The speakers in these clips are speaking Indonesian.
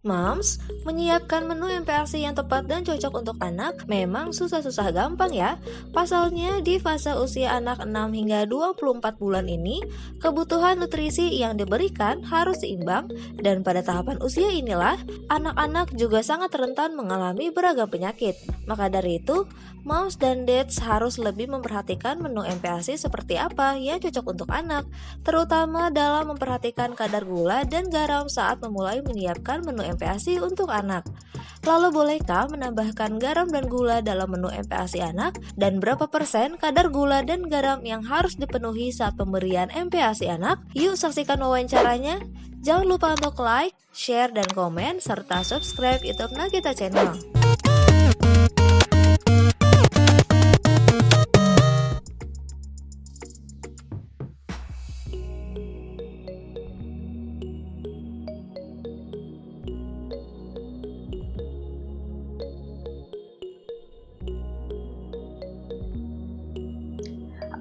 Moms, menyiapkan menu MPASI yang tepat dan cocok untuk anak memang susah-susah gampang ya. Pasalnya di fase usia anak 6 hingga 24 bulan ini, kebutuhan nutrisi yang diberikan harus seimbang dan pada tahapan usia inilah, anak-anak juga sangat rentan mengalami beragam penyakit. Maka dari itu, moms dan dads harus lebih memperhatikan menu MPASI seperti apa yang cocok untuk anak, terutama dalam memperhatikan kadar gula dan garam saat memulai menyiapkan menu MPASI untuk anak. Lalu bolehkah menambahkan garam dan gula dalam menu MPASI anak? Dan berapa persen kadar gula dan garam yang harus dipenuhi saat pemberian MPASI anak? Yuk saksikan wawancaranya. Jangan lupa untuk like, share, dan komen, serta subscribe YouTube Nakita Channel.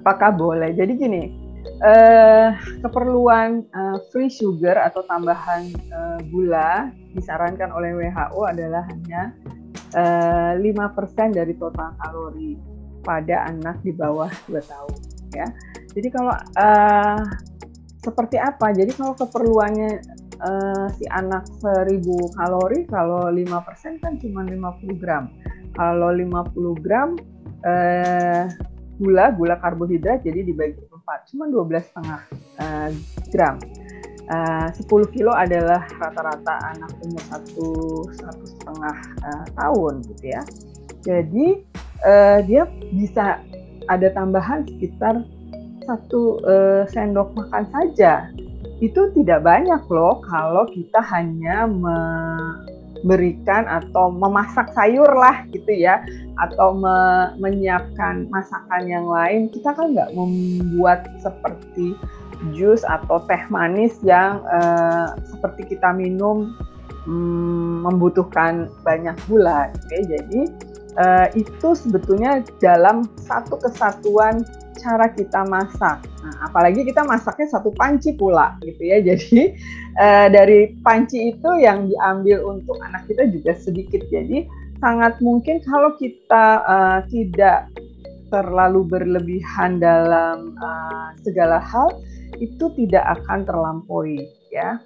Apakah boleh? Jadi gini, keperluan free sugar atau tambahan gula disarankan oleh WHO adalah hanya 5% dari total kalori pada anak di bawah 2 tahun. Ya. Jadi kalau seperti apa? Jadi kalau keperluannya si anak 1000 kalori, kalau 5% kan cuma 50 gram. Kalau 50 gram gula karbohidrat jadi dibagi 4, cuma 12,5 gram. 10 kilo adalah rata-rata anak umur 1,5 tahun gitu ya. Jadi dia bisa ada tambahan sekitar 1 sendok makan saja. Itu tidak banyak loh kalau kita hanya memberikan atau memasak sayur lah gitu ya, atau menyiapkan masakan yang lain. Kita kan nggak membuat seperti jus atau teh manis yang seperti kita minum membutuhkan banyak gula gitu ya. Jadi itu sebetulnya dalam satu kesatuan cara kita masak. Nah, apalagi kita masaknya 1 panci pula gitu ya. Jadi dari panci itu yang diambil untuk anak kita juga sedikit. Jadi sangat mungkin kalau kita tidak terlalu berlebihan dalam segala hal, itu tidak akan terlampaui ya.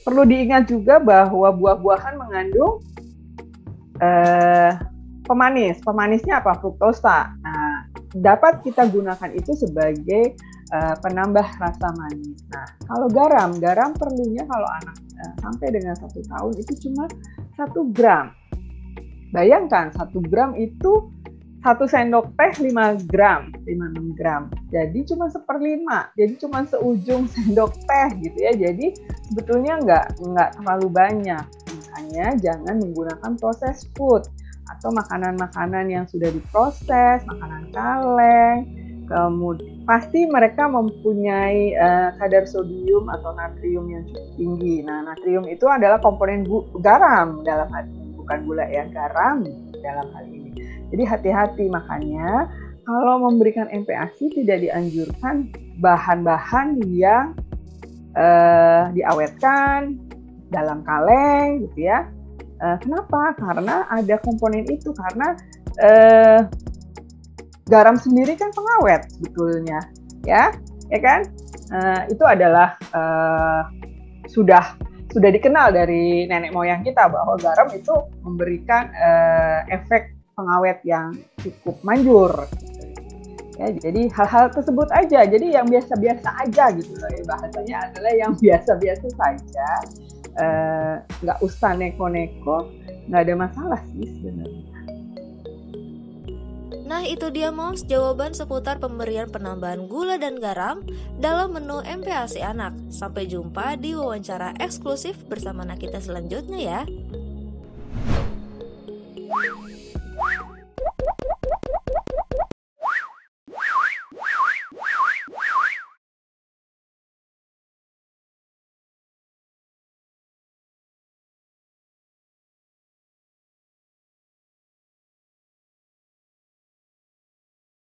Perlu diingat juga bahwa buah-buahan mengandung pemanis. Pemanisnya apa? Fruktosa. Nah, dapat kita gunakan itu sebagai penambah rasa manis. Nah, kalau garam perlunya kalau anak sampai dengan 1 tahun itu cuma 1 gram. Bayangkan 1 gram itu 1 sendok teh 5 gram, 5-6 gram. Jadi cuma 1/5, jadi cuma seujung sendok teh gitu ya. Jadi sebetulnya nggak terlalu banyak. Makanya jangan menggunakan processed food atau makanan-makanan yang sudah diproses, makanan kaleng. Kemudian pasti mereka mempunyai kadar sodium atau natrium yang cukup tinggi. Nah, natrium itu adalah komponen garam dalam hal ini, bukan gula ya, garam dalam hal ini. Jadi hati-hati, makanya kalau memberikan MPASI tidak dianjurkan bahan-bahan yang diawetkan dalam kaleng gitu ya. Kenapa? Karena ada komponen itu, karena garam sendiri kan pengawet sebetulnya, ya kan? Itu adalah sudah dikenal dari nenek moyang kita bahwa garam itu memberikan efek pengawet yang cukup manjur. Ya, jadi hal-hal tersebut aja. Jadi yang biasa-biasa aja gitu loh. Ya, bahasanya adalah yang biasa-biasa saja. Nggak usah neko-neko, nggak ada masalah sih sebenarnya. Nah itu dia moms, jawaban seputar pemberian penambahan gula dan garam dalam menu MPASI anak. Sampai jumpa di wawancara eksklusif bersama Nakita selanjutnya ya.